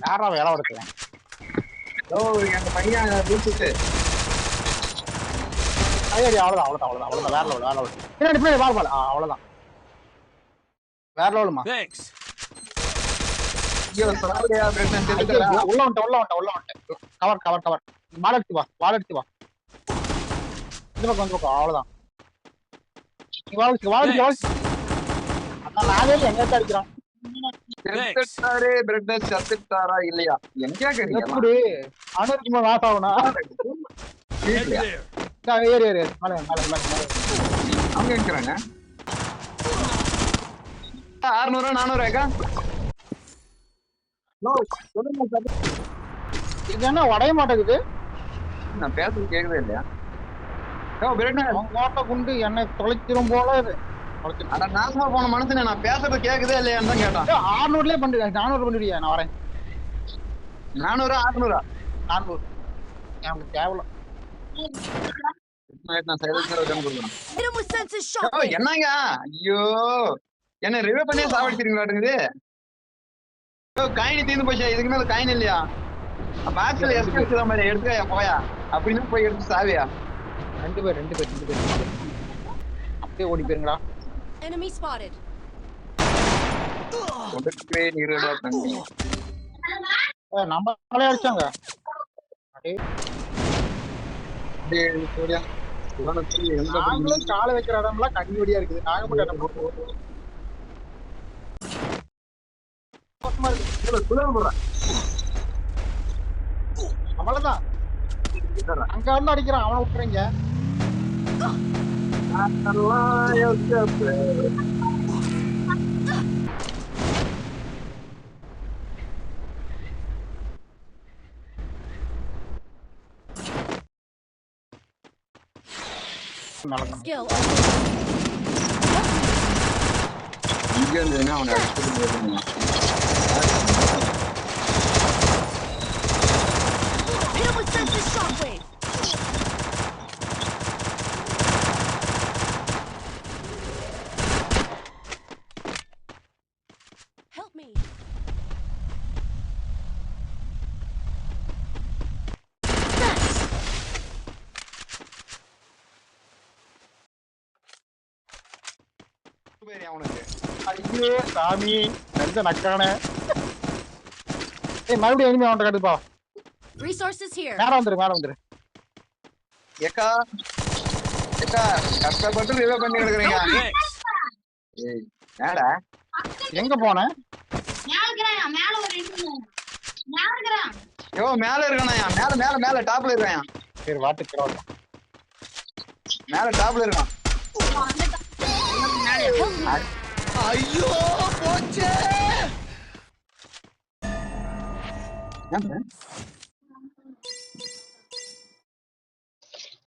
யாரா வேலை எடுக்கிறேன் எங்க பையன் வீட்டுக்கு ஐயடி அவ்வளவுதான் வேற லெவல் பின்னாடி பால் அவ்வளவுதான் வேற லெவலுமா உள்ள வந்துட்டேன் கவர் வால் எடுத்து வா இந்த பக்கம் அவ்வளவுதான் நானே எங்க அடிக்கிறான் செத்துட்டாரா இல்லையா எங்க எப்படி அனுக்குமா வாஸ் ஆகுனா ஏறு மேல அவங்க இருக்கிறாங்க 600 400 இது என்ன உடைய மாட்டேங்குது நான் பேசுறது கேக்குதே இல்லையா குண்டு என்னை தொலைச்சிரும் போல இது நாசமா போன மனுஷனே நான் பேசுறது கேக்குதே இல்லையான்னு தான் கேட்டான் 600 பண்ணிடுங்க 400 பண்ணிடுறியா நான் வரேன் 400 600 எனக்கு தேவலாம் என்னங்க ஐயோ என்ன ரிவே பண்ணி சாவடிச்சிருக்கீங்களாட்டுங்குது காயினி தீர்ந்து போச்சா இதுக்கு மேல காயின் இல்லையா பாக்ஸ்ல எஸ்கேஸ் தான் மாதிரி எடுத்துக்க போயா அப்படின்னு போய் எடுத்து சாவியா ரெண்டு பேர் அப்படியே ஓடி போயிருங்கடா enemy spotted ஒடுக்கே நீரடா தம்பி நம்மளே அடிச்சாங்க நாங்களும் காலை வைக்கிற இடம்லாம் கண்ணிவடியா இருக்குது நாங்க மட்டும் அவ்வளவுதான் அங்க வந்து அடிக்கிறான் அவனை விட்டுறீங்க skill இங்க இருந்து அவனை அடிச்சு hit him with sensitive shockwave help me thanks அவனுக்கு ஐயோ சாமி நெஞ்ச நக்கானே மறுபடியும் இனிமே அவன்கிட்ட கட்டுப்பா resources here மேல வந்துரு ஏக்கா கஷ்டப்பட்டு ரிவே பண்ணி எடுக்கிறீங்க ஏடா எங்க போன யோ மேல இருக்கானயா மேல டாப்ல இருக்காயா சரி வாட்டுக்கிறோம் மேல டாப்ல இருக்கான் ஐயோ போச்சே